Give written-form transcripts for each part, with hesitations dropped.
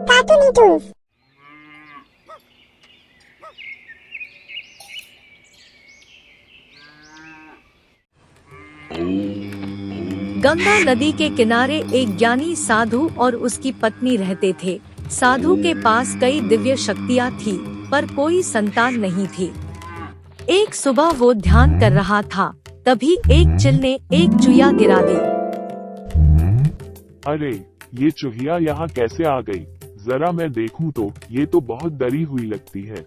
Cartoonitos. Ganga नदी के किनारे एक ज्ञानी साधु और उसकी पत्नी रहते थे। साधु के पास कई दिव्य शक्तियाँ थी, पर कोई संतान नहीं थी। एक सुबह वो ध्यान कर रहा था, तभी एक चिल ने एक चुहिया गिरा दी। अरे, ये चुहिया यहाँ कैसे आ गई? जरा मैं देखूं तो ये तो बहुत डरी हुई लगती है।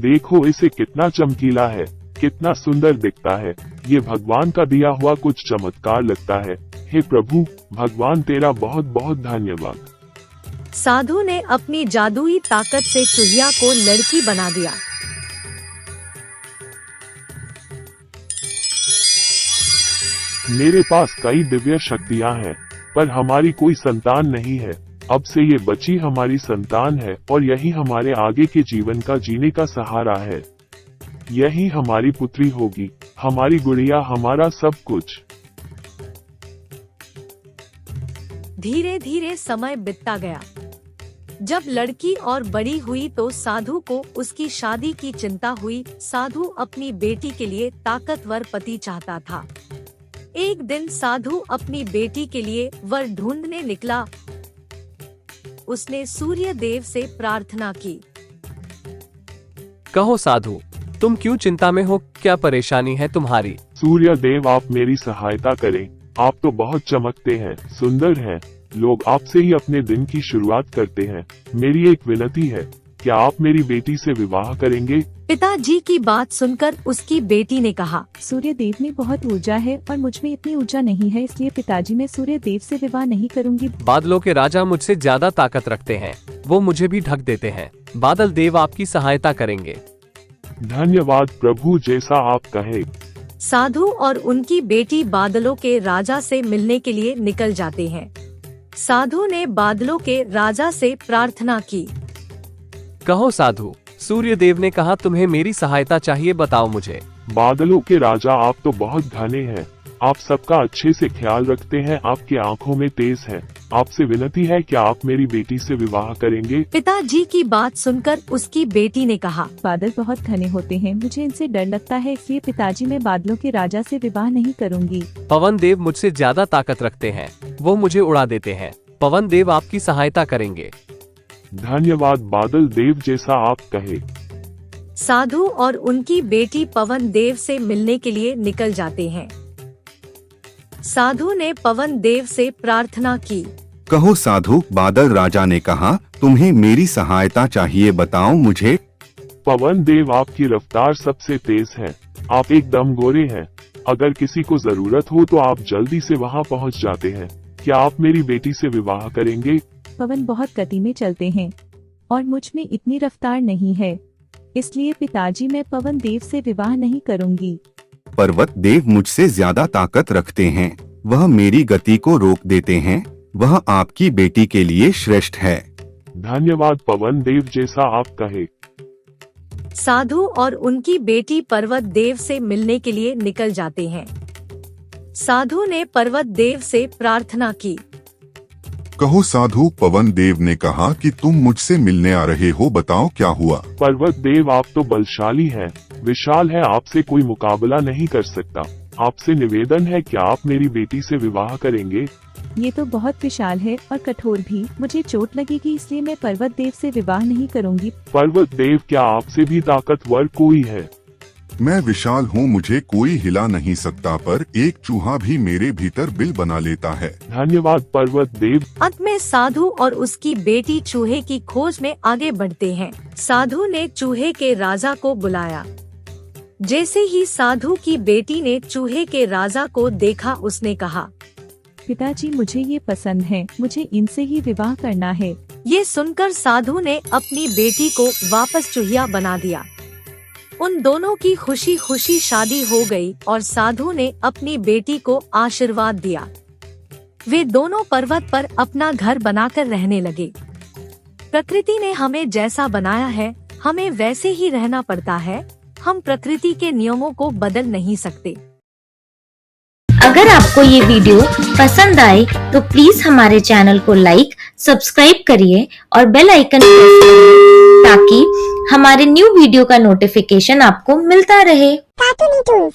देखो इसे कितना चमकीला है, कितना सुंदर दिखता है। ये भगवान का दिया हुआ कुछ चमत्कार लगता है। हे प्रभु, भगवान तेरा बहुत बहुत धन्यवाद। साधु ने अपनी जादुई ताकत से चुहिया को लड़की बना दिया। मेरे पास कई दिव्य शक्तियाँ हैं, पर हमारी कोई संतान नहीं है। अब से ये बच्ची हमारी संतान है और यही हमारे आगे के जीवन का जीने का सहारा है। यही हमारी पुत्री होगी, हमारी गुड़िया, हमारा सब कुछ। धीरे धीरे समय बीतता गया। जब लड़की और बड़ी हुई तो साधु को उसकी शादी की चिंता हुई। साधु अपनी बेटी के लिए ताकतवर पति चाहता था। एक दिन साधु अपनी बेटी के लिए वर ढूंढने निकला। उसने सूर्य देव से प्रार्थना की। कहो साधु, तुम क्यों चिंता में हो? क्या परेशानी है तुम्हारी? सूर्य देव, आप मेरी सहायता करें। आप तो बहुत चमकते हैं, सुंदर हैं। लोग आपसे ही अपने दिन की शुरुआत करते हैं। मेरी एक विनती है, क्या आप मेरी बेटी से विवाह करेंगे? पिताजी की बात सुनकर उसकी बेटी ने कहा, सूर्य देव में बहुत ऊर्जा है और मुझ में इतनी ऊर्जा नहीं है, इसलिए पिताजी मैं सूर्य देव से विवाह नहीं करूंगी। बादलों के राजा मुझसे ज्यादा ताकत रखते हैं, वो मुझे भी ढक देते हैं। बादल देव आपकी सहायता करेंगे। धन्यवाद प्रभु, जैसा आप कहे। साधु और उनकी बेटी बादलों के राजा से मिलने के लिए निकल जाते हैं। साधु ने बादलों के राजा से प्रार्थना की। कहो साधु, सूर्य देव ने कहा तुम्हें मेरी सहायता चाहिए, बताओ मुझे। बादलों के राजा, आप तो बहुत घने हैं। आप सबका अच्छे से ख्याल रखते हैं, आपकी आंखों में तेज है। आपसे विनती है, क्या आप मेरी बेटी से विवाह करेंगे? पिताजी की बात सुनकर उसकी बेटी ने कहा, बादल बहुत घने होते हैं, मुझे इनसे डर लगता है, इसलिए पिताजी मैं बादलों के राजा से विवाह नहीं करूंगी। पवन देव मुझसे ज्यादा ताकत रखते हैं, वो मुझे उड़ा देते हैं। पवन देव आपकी सहायता करेंगे। धन्यवाद बादल देव, जैसा आप कहे। साधु और उनकी बेटी पवन देव से मिलने के लिए निकल जाते हैं। साधु ने पवन देव से प्रार्थना की। कहो साधु, बादल राजा ने कहा तुम्हें मेरी सहायता चाहिए, बताओ मुझे। पवन देव, आपकी रफ्तार सबसे तेज है। आप एकदम गोरे हैं। अगर किसी को जरूरत हो तो आप जल्दी से वहां पहुंच जाते हैं। क्या आप मेरी बेटी से विवाह करेंगे? पवन बहुत गति में चलते हैं और मुझ में इतनी रफ्तार नहीं है, इसलिए पिताजी मैं पवन देव से विवाह नहीं करूंगी। पर्वत देव मुझसे ज्यादा ताकत रखते हैं, वह मेरी गति को रोक देते हैं। वह आपकी बेटी के लिए श्रेष्ठ है। धन्यवाद पवन देव, जैसा आप कहे। साधु और उनकी बेटी पर्वत देव से मिलने के लिए निकल जाते हैं। साधु ने पर्वत देव से प्रार्थना की। कहो साधु, पवन देव ने कहा कि तुम मुझसे मिलने आ रहे हो, बताओ क्या हुआ? पर्वत देव, आप तो बलशाली हैं, विशाल है, आपसे कोई मुकाबला नहीं कर सकता। आपसे निवेदन है, क्या आप मेरी बेटी से विवाह करेंगे? ये तो बहुत विशाल है और कठोर भी, मुझे चोट लगेगी, इसलिए मैं पर्वत देव से विवाह नहीं करूंगी। पर्वत देव, क्या आपसे भी ताकतवर कोई है? मैं विशाल हूँ, मुझे कोई हिला नहीं सकता, पर एक चूहा भी मेरे भीतर बिल बना लेता है। धन्यवाद पर्वत देव। अंत में साधु और उसकी बेटी चूहे की खोज में आगे बढ़ते हैं। साधु ने चूहे के राजा को बुलाया। जैसे ही साधु की बेटी ने चूहे के राजा को देखा, उसने कहा, पिताजी मुझे ये पसंद है, मुझे इनसे ही विवाह करना है। ये सुनकर साधु ने अपनी बेटी को वापस चूहिया बना दिया। उन दोनों की खुशी खुशी शादी हो गई और साधु ने अपनी बेटी को आशीर्वाद दिया। वे दोनों पर्वत पर अपना घर बनाकर रहने लगे। प्रकृति ने हमें जैसा बनाया है, हमें वैसे ही रहना पड़ता है। हम प्रकृति के नियमों को बदल नहीं सकते। अगर आपको ये वीडियो पसंद आए तो प्लीज हमारे चैनल को लाइक, सब्सक्राइब करिए और बेल आइकन प्रेस करिए ताकि हमारे न्यू वीडियो का नोटिफिकेशन आपको मिलता रहे। Cartoon Tools